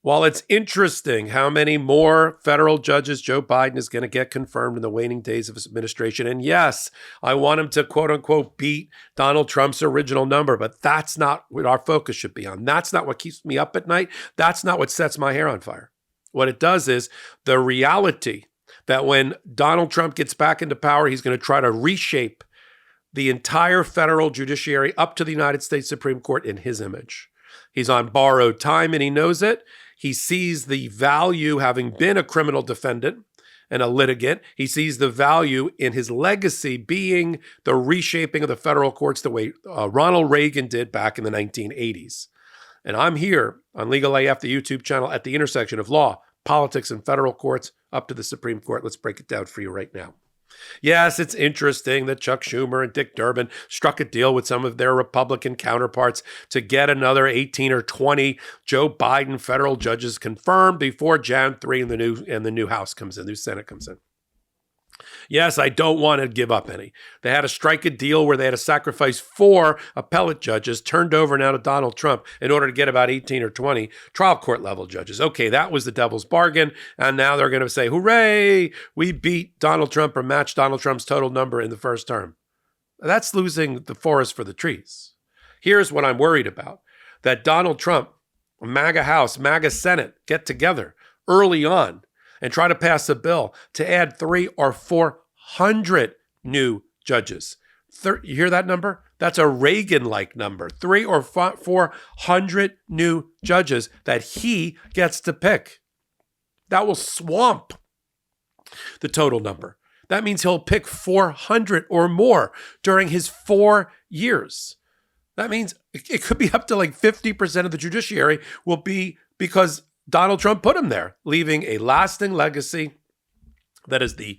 While it's interesting how many more federal judges Joe Biden is going to get confirmed in the waning days of his administration, and yes, I want him to quote unquote beat Donald Trump's original number, but that's not what our focus should be on. That's not what keeps me up at night. That's not what sets my hair on fire. What it does is the reality that when Donald Trump gets back into power, he's going to try to reshape the entire federal judiciary up to the United States Supreme Court in his image. He's on borrowed time and he knows it. He sees the value, having been a criminal defendant and a litigant, he sees the value in his legacy being the reshaping of the federal courts the way Ronald Reagan did back in the 1980s. And I'm here on Legal AF, the YouTube channel, at the intersection of law, politics, and federal courts up to the Supreme Court. Let's break it down for you right now. Yes, it's interesting that Chuck Schumer and Dick Durbin struck a deal with some of their Republican counterparts to get another 18 or 20 Joe Biden federal judges confirmed before Jan 3 and the new House comes in, the new Senate comes in. Yes, I don't want to give up any. They had to strike a deal where they had to sacrifice 4 appellate judges turned over now to Donald Trump in order to get about 18 or 20 trial court level judges. Okay, that was the devil's bargain. And now they're going to say, hooray, we beat Donald Trump or matched Donald Trump's total number in the first term. That's losing the forest for the trees. Here's what I'm worried about, that Donald Trump, MAGA House, MAGA Senate get together early on and try to pass a bill to add 300 or 400 new judges. You hear that number? That's a Reagan-like number. 300 or 400 new judges that he gets to pick. That will swamp the total number. That means he'll pick 400 or more during his 4 years. That means it could be up to like 50% of the judiciary will be because Donald Trump put him there, leaving a lasting legacy that is the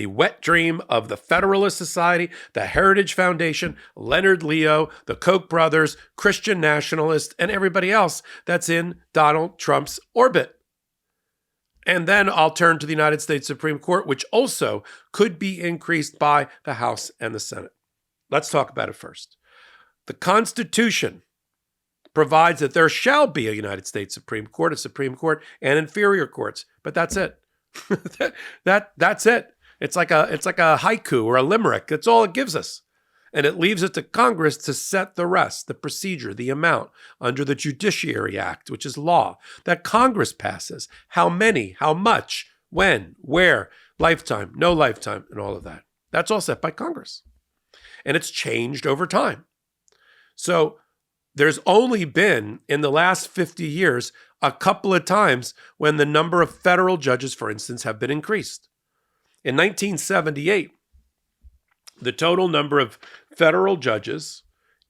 wet dream of the Federalist Society, the Heritage Foundation, Leonard Leo, the Koch brothers, Christian nationalists, and everybody else that's in Donald Trump's orbit. And then I'll turn to the United States Supreme Court, which also could be increased by the House and the Senate. Let's talk about it first. The Constitution provides that there shall be a United States Supreme Court, a Supreme Court, and inferior courts. But that's it. That's it. It's like a haiku or a limerick. That's all it gives us. And it leaves it to Congress to set the rest, the procedure, the amount under the Judiciary Act, which is law, that Congress passes. How many, how much, when, where, lifetime, no lifetime, and all of that. That's all set by Congress. And it's changed over time. So there's only been, in the last 50 years, a couple of times when the number of federal judges, for instance, have been increased. In 1978, the total number of federal judges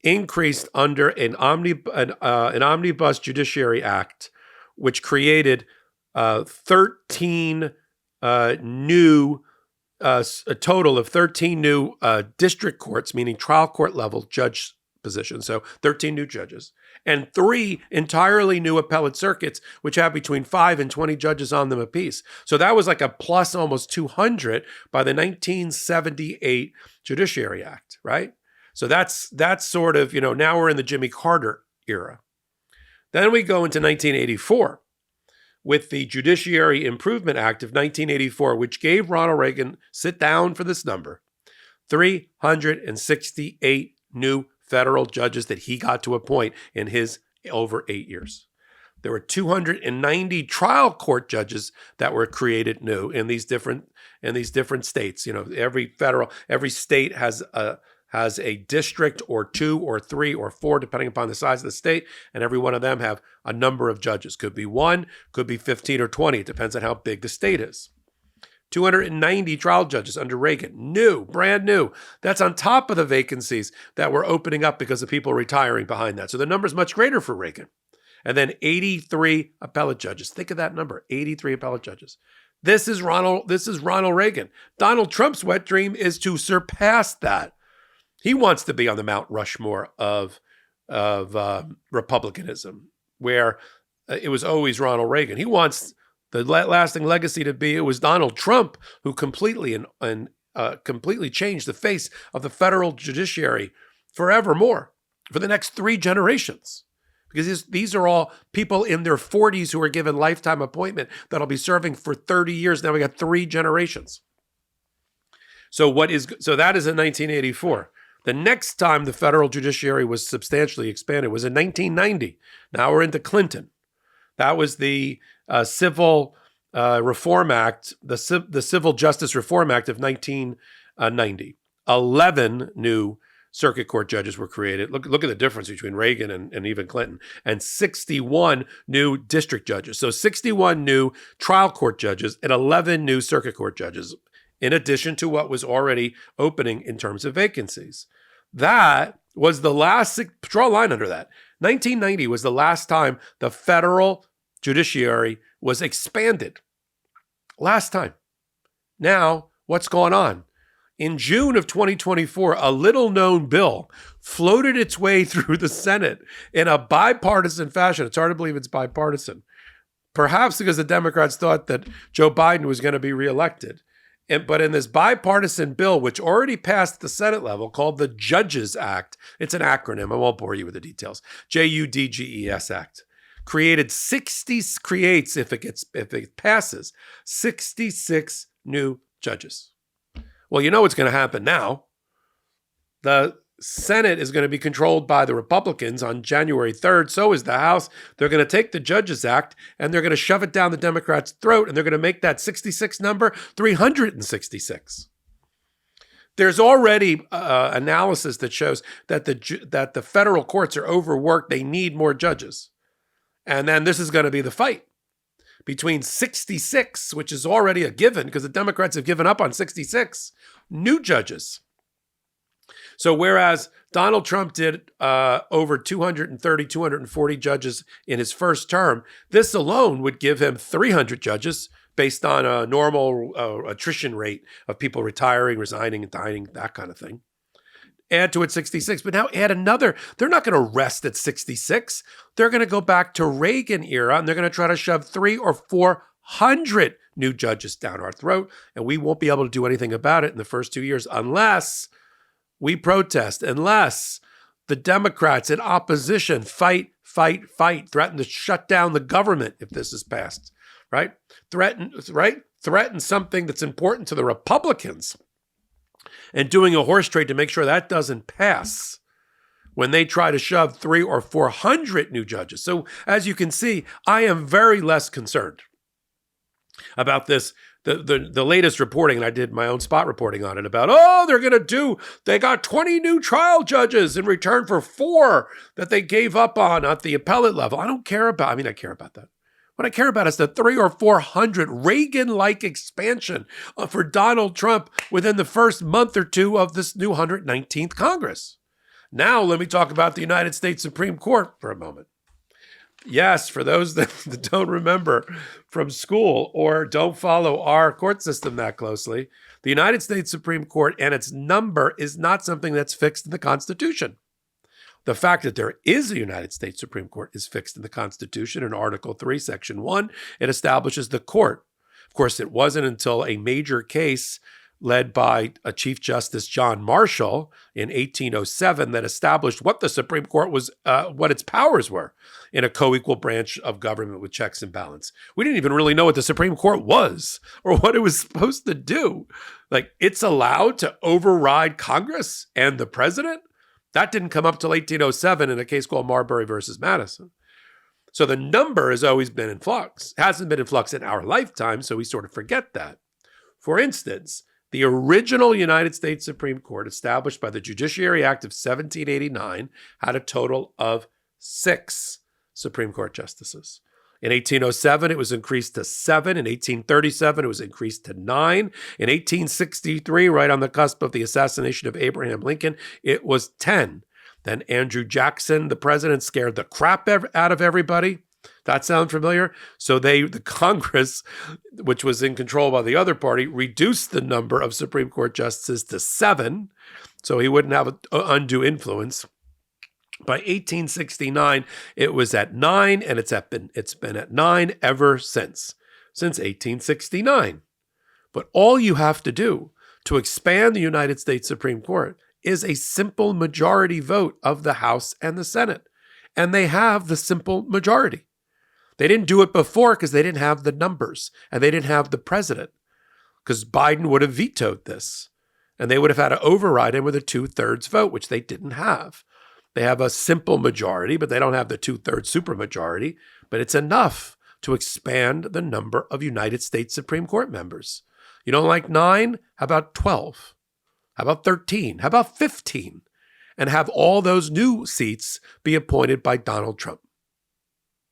increased under an omnibus Judiciary Act, which created 13 new, a total of 13 new district courts, meaning trial court level judge positions. So 13 new judges and 3 entirely new appellate circuits, which have between 5 and 20 judges on them apiece. So that was like a plus almost 200 by the 1978 Judiciary Act, right? So that's sort of, now we're in the Jimmy Carter era. Then we go into 1984 with the Judiciary Improvement Act of 1984, which gave Ronald Reagan, sit down for this number, 368 new federal judges that he got to appoint in his over 8 years. There were 290 trial court judges that were created new in these different states. Every state has a district or 2 or 3 or 4, depending upon the size of the state, and every one of them have a number of judges. Could be 1, could be 15 or 20. It depends on how big the state is. 290 trial judges under Reagan, brand new. That's on top of the vacancies that were opening up because of people retiring behind that. So the number's much greater for Reagan. And then 83 appellate judges. Think of that number, 83 appellate judges. This is Ronald Reagan. Donald Trump's wet dream is to surpass that. He wants to be on the Mount Rushmore of Republicanism, where it was always Ronald Reagan. He wants the lasting legacy to be, it was Donald Trump who completely changed the face of the federal judiciary forevermore, for the next 3 generations. because these are all people in their 40s who are given lifetime appointment that'll be serving for 30 years. Now we got 3 generations. So that is in 1984. The next time the federal judiciary was substantially expanded was in 1990. Now we're into Clinton. That was the Civil Reform Act, the Civil Justice Reform Act of 1990. 11 new circuit court judges were created. Look at the difference between Reagan and even Clinton. And 61 new district judges. So 61 new trial court judges and 11 new circuit court judges, in addition to what was already opening in terms of vacancies. That was the last, draw a line under that. 1990 was the last time the federal judiciary was expanded. Last time. Now, what's going on? In June of 2024, a little-known bill floated its way through the Senate in a bipartisan fashion. It's hard to believe it's bipartisan. Perhaps because the Democrats thought that Joe Biden was going to be reelected. But in this bipartisan bill, which already passed at the Senate level, called the Judges Act, it's an acronym. I won't bore you with the details. JUDGES Act. Creates, if it passes, 66 new judges. Well, you know what's going to happen now. The Senate is going to be controlled by the Republicans on January 3rd. So is the House. They're going to take the Judges Act and they're going to shove it down the Democrats' throat, and they're going to make that 66 number 366. There's already analysis that shows that the federal courts are overworked. They need more judges. And then this is going to be the fight between 66, which is already a given because the Democrats have given up on 66 new judges. So whereas Donald Trump did over 230, 240 judges in his first term, this alone would give him 300 judges based on a normal attrition rate of people retiring, resigning, and dying, that kind of thing. Add to it 66, but now add another. They're not going to rest at 66. They're going to go back to Reagan era, and they're going to try to shove 300 or 400 new judges down our throat, and we won't be able to do anything about it in the first 2 years unless we protest, unless the Democrats in opposition fight, threaten to shut down the government if this is passed, right? Threaten something that's important to the Republicans, and doing a horse trade to make sure that doesn't pass when they try to shove 300 or 400 new judges. So as you can see, I am very less concerned about this. The latest reporting, and I did my own spot reporting on it, about, they got 20 new trial judges in return for 4 that they gave up on at the appellate level. I care about that. What I care about is the 300 or 400 Reagan-like expansion for Donald Trump within the first month or two of this new 119th Congress. Now, let me talk about the United States Supreme Court for a moment. Yes, for those that don't remember from school or don't follow our court system that closely, the United States Supreme Court and its number is not something that's fixed in the Constitution. The fact that there is a United States Supreme Court is fixed in the Constitution. In Article 3, Section 1, it establishes the court. Of course, it wasn't until a major case led by Chief Justice John Marshall in 1807 that established what the Supreme Court was, what its powers were in a co-equal branch of government with checks and balance. We didn't even really know what the Supreme Court was or what it was supposed to do. Like, it's allowed to override Congress and the president? That didn't come up till 1807 in a case called Marbury versus Madison. So the number has always been in flux. It hasn't been in flux in our lifetime, so we sort of forget that. For instance, the original United States Supreme Court, established by the Judiciary Act of 1789, had a total of 6 Supreme Court justices. In 1807, it was increased to 7. In 1837, it was increased to 9. In 1863, right on the cusp of the assassination of Abraham Lincoln, it was 10. Then Andrew Jackson, the president, scared the crap out of everybody. That sound familiar? So the Congress, which was in control by the other party, reduced the number of Supreme Court justices to 7, so he wouldn't have undue influence. By 1869, it was at 9, and it's been at 9 ever since 1869. But all you have to do to expand the United States Supreme Court is a simple majority vote of the House and the Senate. and they have the simple majority. They didn't do it before because they didn't have the numbers and they didn't have the president, because Biden would have vetoed this and they would have had to override him with a 2/3 vote, which they didn't have. They have a simple majority, but they don't have the 2/3 supermajority, but it's enough to expand the number of United States Supreme Court members. You don't like 9? How about 12? How about 13? How about 15? And have all those new seats be appointed by Donald Trump,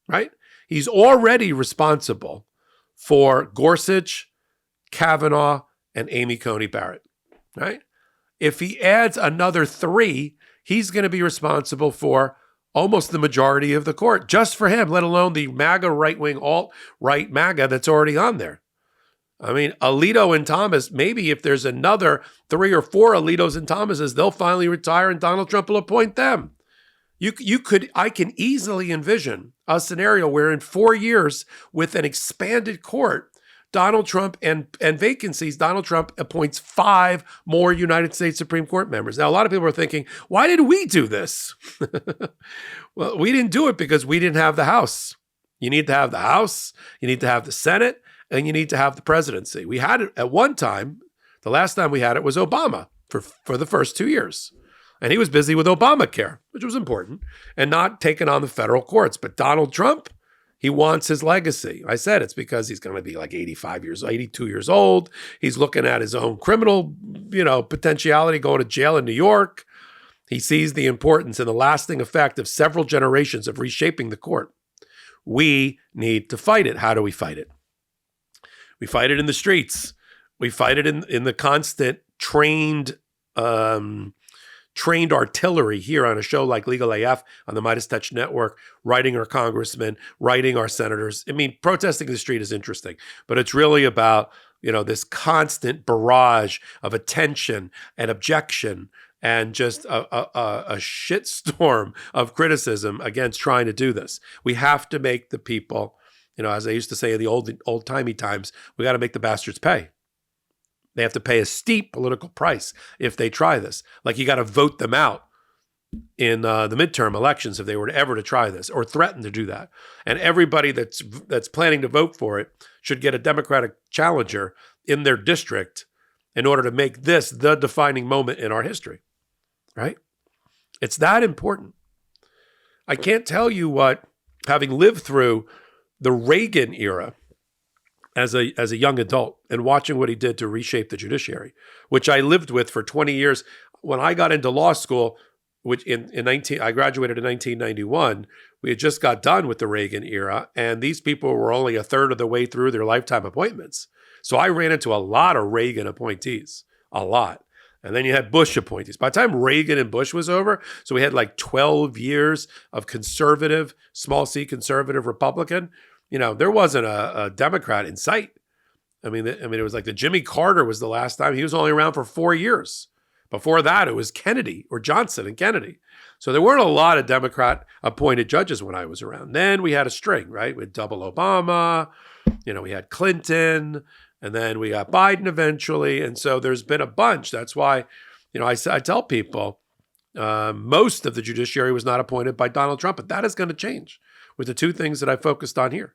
right? He's already responsible for Gorsuch, Kavanaugh, and Amy Coney Barrett, right? If he adds another 3, he's going to be responsible for almost the majority of the court, just for him, let alone the MAGA right-wing, alt-right MAGA that's already on there. I mean, Alito and Thomas, maybe if there's another 3 or 4 Alitos and Thomases, they'll finally retire and Donald Trump will appoint them. I can easily envision a scenario where in 4 years, with an expanded court, Donald Trump and vacancies, Donald Trump appoints 5 more United States Supreme Court members. Now, a lot of people are thinking, why did we do this? Well, we didn't do it because we didn't have the House. You need to have the House, you need to have the Senate, and you need to have the presidency. We had it at one time. The last time we had it was Obama for the first 2 years. And he was busy with Obamacare, which was important, and not taking on the federal courts. But Donald Trump, he wants his legacy. I said it's because he's going to be like 82 years old. He's looking at his own criminal, potentiality, going to jail in New York. He sees the importance and the lasting effect of several generations of reshaping the court. We need to fight it. How do we fight it? We fight it in the streets. We fight it in the constant trained artillery here on a show like Legal AF on the Midas Touch Network, writing our congressmen, writing our senators. I mean, protesting in the street is interesting, but it's really about, this constant barrage of attention and objection and just a shitstorm of criticism against trying to do this. We have to make the people, as I used to say in the old-timey times, we got to make the bastards pay. They have to pay a steep political price if they try this. Like, you got to vote them out in the midterm elections if they were ever to try this or threaten to do that. And everybody that's planning to vote for it should get a Democratic challenger in their district in order to make this the defining moment in our history, right? It's that important. I can't tell you what, having lived through the Reagan era, as a young adult and watching what he did to reshape the judiciary, which I lived with for 20 years. When I got into law school, which I graduated in 1991, we had just got done with the Reagan era, and these people were only a third of the way through their lifetime appointments. So I ran into a lot of Reagan appointees, a lot. And then you had Bush appointees. By the time Reagan and Bush was over, so we had like 12 years of conservative, small c conservative Republican. There wasn't a Democrat in sight. I mean, it was like the Jimmy Carter was the last time. He was only around for 4 years. Before that, it was Kennedy or Johnson and Kennedy. So there weren't a lot of Democrat appointed judges when I was around. Then we had a string, right? With double Obama, we had Clinton, and then we got Biden eventually. And so there's been a bunch. That's why, I tell people most of the judiciary was not appointed by Donald Trump, but that is going to change with the 2 things that I focused on here.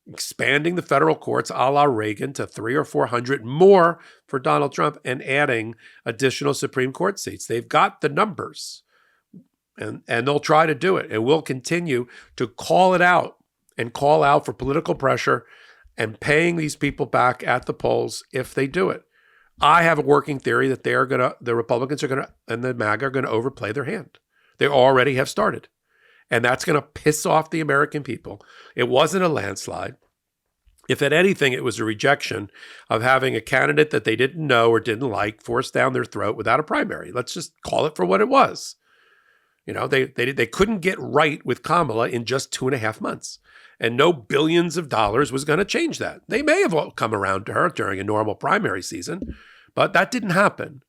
Expanding the federal courts a la Reagan to 300 or 400 more for Donald Trump and adding additional Supreme Court seats. They've got the numbers and they'll try to do it. And we'll continue to call it out and call out for political pressure and paying these people back at the polls if they do it. I have a working theory that the Republicans are going to, and the MAGA are going to overplay their hand. They already have started. And that's going to piss off the American people. It wasn't a landslide. If at anything, it was a rejection of having a candidate that they didn't know or didn't like forced down their throat without a primary. Let's just call it for what it was. They couldn't get right with Kamala in just 2.5 months. And no billions of dollars was going to change that. They may have come around to her during a normal primary season, but that didn't happen.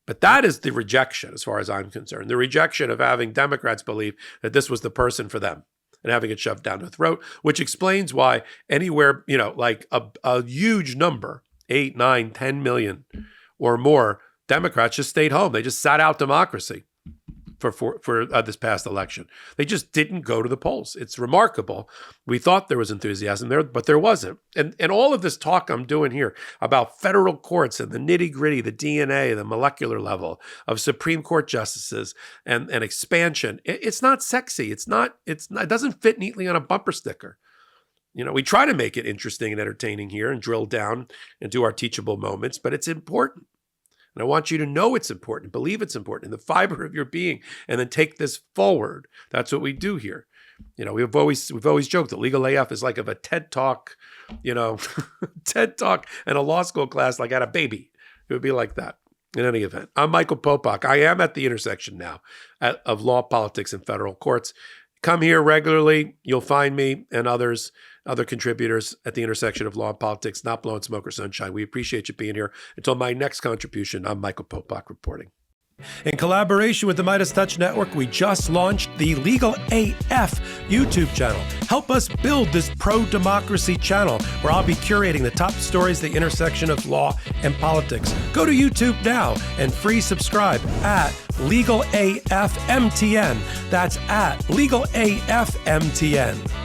But that is the rejection, as far as I'm concerned. The rejection of having Democrats believe that this was the person for them and having it shoved down their throat, which explains why anywhere, like a huge number, 8, 9, 10 million or more Democrats just stayed home. They just sat out democracy. for this past election. They just didn't go to the polls. It's remarkable. We thought there was enthusiasm there, but there wasn't. And all of this talk I'm doing here about federal courts and the nitty-gritty, the DNA, the molecular level of Supreme Court justices and expansion, it's not sexy. It doesn't fit neatly on a bumper sticker. We try to make it interesting and entertaining here and drill down and do our teachable moments, but it's important. And I want you to know it's important, believe it's important in the fiber of your being, and then take this forward. That's what we do here. We've always joked that Legal AF is like of a TED Talk, TED Talk and a law school class like at a baby. It would be like that. In any event, I'm Michael Popok. I am at the intersection now of law, politics, and federal courts. Come here regularly. You'll find me and other contributors at the intersection of law and politics, not blowing smoke or sunshine. We appreciate you being here. Until my next contribution, I'm Michael Popok reporting. In collaboration with the Midas Touch Network, we just launched the Legal AF YouTube channel. Help us build this pro-democracy channel where I'll be curating the top stories at the intersection of law and politics. Go to YouTube now and free subscribe at Legal AF MTN. That's at Legal AF MTN.